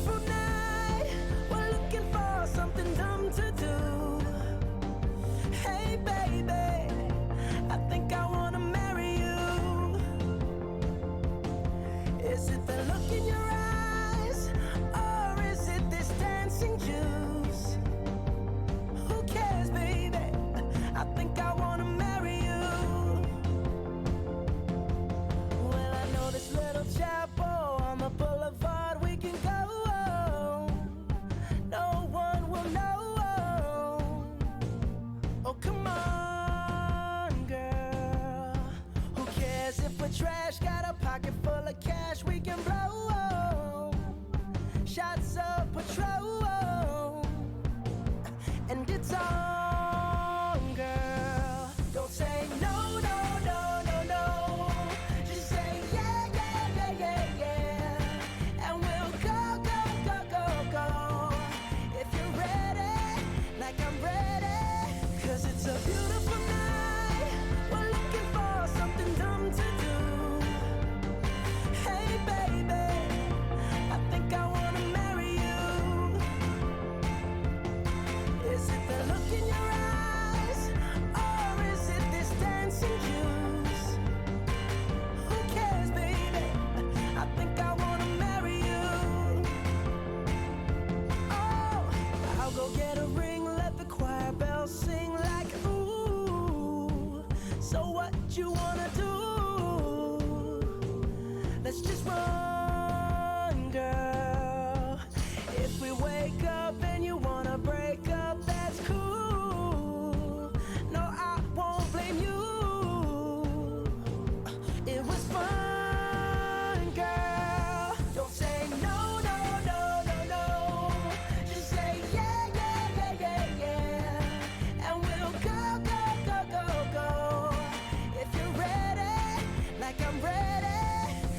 beautiful night. We're looking for something dumb to do. Hey baby, I think I wanna marry you. Is it the look in your eyes, or is it this dancing juice? Who cares, baby? I think I wanna marry you. Well, I know this little chapel on the boulevard we can go. No one will know. Oh, come on, girl. Who cares if we're trash? Got a pocket full of cash we can blow. Shots of Patrol, and it's on, girl. Don't say no, no, no, no, no. Just say yeah, yeah, yeah, yeah, yeah. And we'll go, go, go, go, go. If you're ready, like I'm ready. 'Cause it's a beautiful night. We're looking for something dumb to do. Hey baby, I think I wanna marry you. Is it the look in your eyes, or is it this dancing juice? Who cares, baby? I think I wanna marry you. Oh, I'll go get a ring, let the choir bells sing like ooh. So what you wanna do? Let's just run, girl. If we wake up and you wanna break up, that's cool. No, I won't blame you. It was fun, girl. Don't say no, no, no, no, no. Just say yeah, yeah, yeah, yeah, yeah. And we'll go, go, go, go, go. If you're ready, like I'm ready.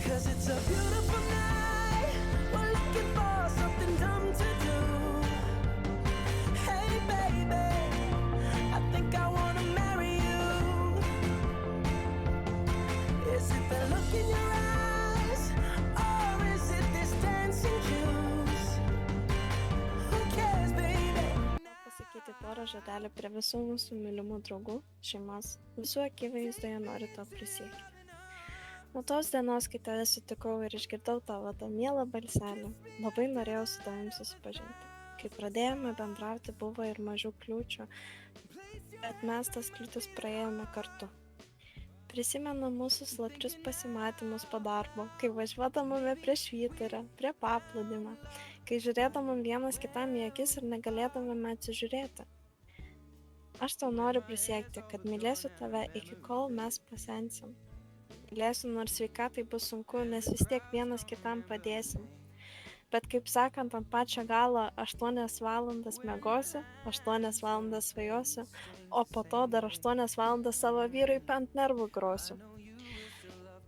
'Cause it's a beautiful night. We're looking for something dumb to do. Hey baby, I think I wanna marry you. Is it the look in your eyes, or is it this dancing juice? Who cares, baby? Pasakyti porą žodelių prie visų mūsų mylimų draugų, šeimos, visų akivaizdoje noriu to prisiekti. Nuo tos dienos, kai tave sutikau ir išgirdau tavo tą mielą balselį, labai norėjau su tavim susipažinti. Kai pradėjome bendrauti, buvo ir mažų kliūčių, bet mes tas kliūtis praėjome kartu. Prisimenu mūsų slapčius pasimatymus po darbo, kai važiuodavome prie švyturę, prie paplūdimio, kai žiūrėdavom vienas kitam į akis ir negalėdavome atsižiūrėti. Aš tau noriu prisiekti, kad mylėsiu tave iki kol mes pasensim. Mylėsiu, nors sveikatai bus sunku, nes vis tiek vienas kitam padėsim. Bet kaip sakant, ant pačio galo 8 valandas miegosiu, 8 valandas svajosiu, o po to dar 8 valandas savo vyrui ant nervų grosiu.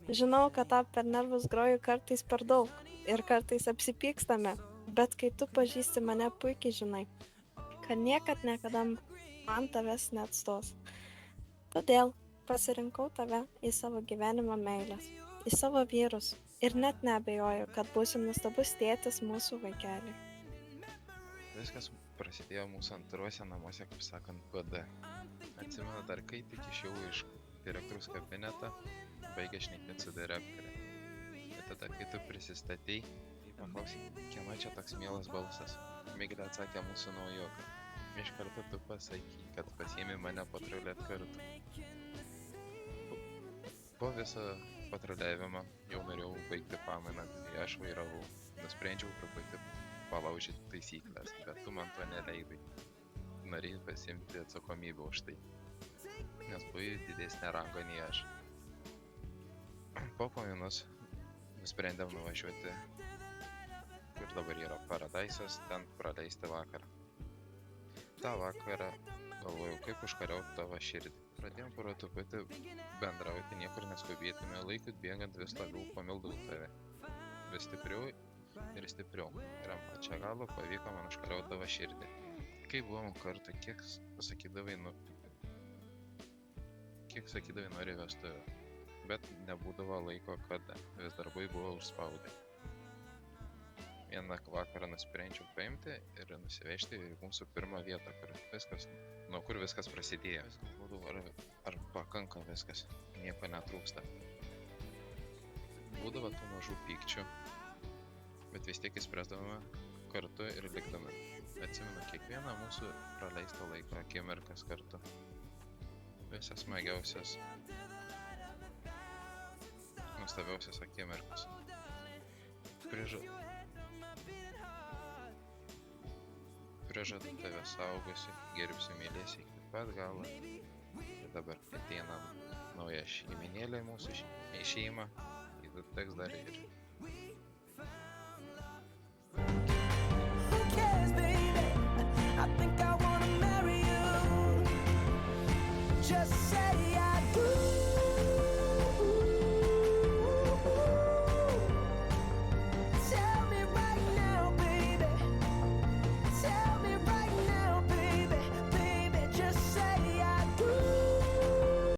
Žinau, kad tą per nervus groju kartais per daug ir kartais apsipykstame, bet kai tu pažįsti mane puikiai žinai, kad niekada man tavęs neatstos. Todėl pasirinkau tave į savo gyvenimo meilės, į savo vyrus ir net neabejoju, kad būsiu nuostabus tėtis mūsų vaikeliui. Viskas prasidėjo mūsų antruose namuose, kaip sakant, PD. Atsimenu dar, kai tik išėjau iš direktoriaus kabinetą, baigė šnekėti su direktorė. Ir tada, kai tu prisistatei, paklausai, kieno čia toks mielas balsas. Miglė atsakė mūsų naujoką. Iš karto tu pasakai, kad pasiėmė mane patruliuot kartu. Po viso patruliavimo jau norėjau baigti pamainą, tai aš vairavau. Nusprendžiau truputį palaužyti taisyklės, bet tu man to neleidai. Norėjai pasiimti atsakomybę už tai, nes buvai didesnė rango nei aš. Po pamainos nusprendėm nuvažiuoti, kur dabar yra Paradaisas, ten praleisti vakarą. Ta vakarą galvojau, kaip užkariauti tavo širdį. Pradėjom po truputį bendrauti, niekur neskubėtume, laikui bėgant vis labiau pamildau tave. Vis stipriau ir stipriau. Ir ant pačio galo pavyko man užkariauti tavo širdį. Kai buvom kartu, kiek sakydavai nori vestuvių, bet nebūdavo laiko, kada vis darbai buvo užspaudę. vieną vakarą nusprendžiau paimti ir nusivežti į mūsų pirmą vietą, nuo kur viskas prasidėjo. Vis galvodavau, ar pakanka viskas, nieko netrūksta. Būdavo tų mažų pykčių, bet vis tiek įspręsdavome kartu ir likdami. Atsimenu kiekvieną mūsų praleistą laiką, akimirkas kartu. Visas smagiausias, nuostabiausias akimirkas. Prižadu tave saugosiu, gerbsiu, mylėsiu iki pat galo. Ir dabar ateina nauja šeiminėlė mūsų šeima, ir teks dar ir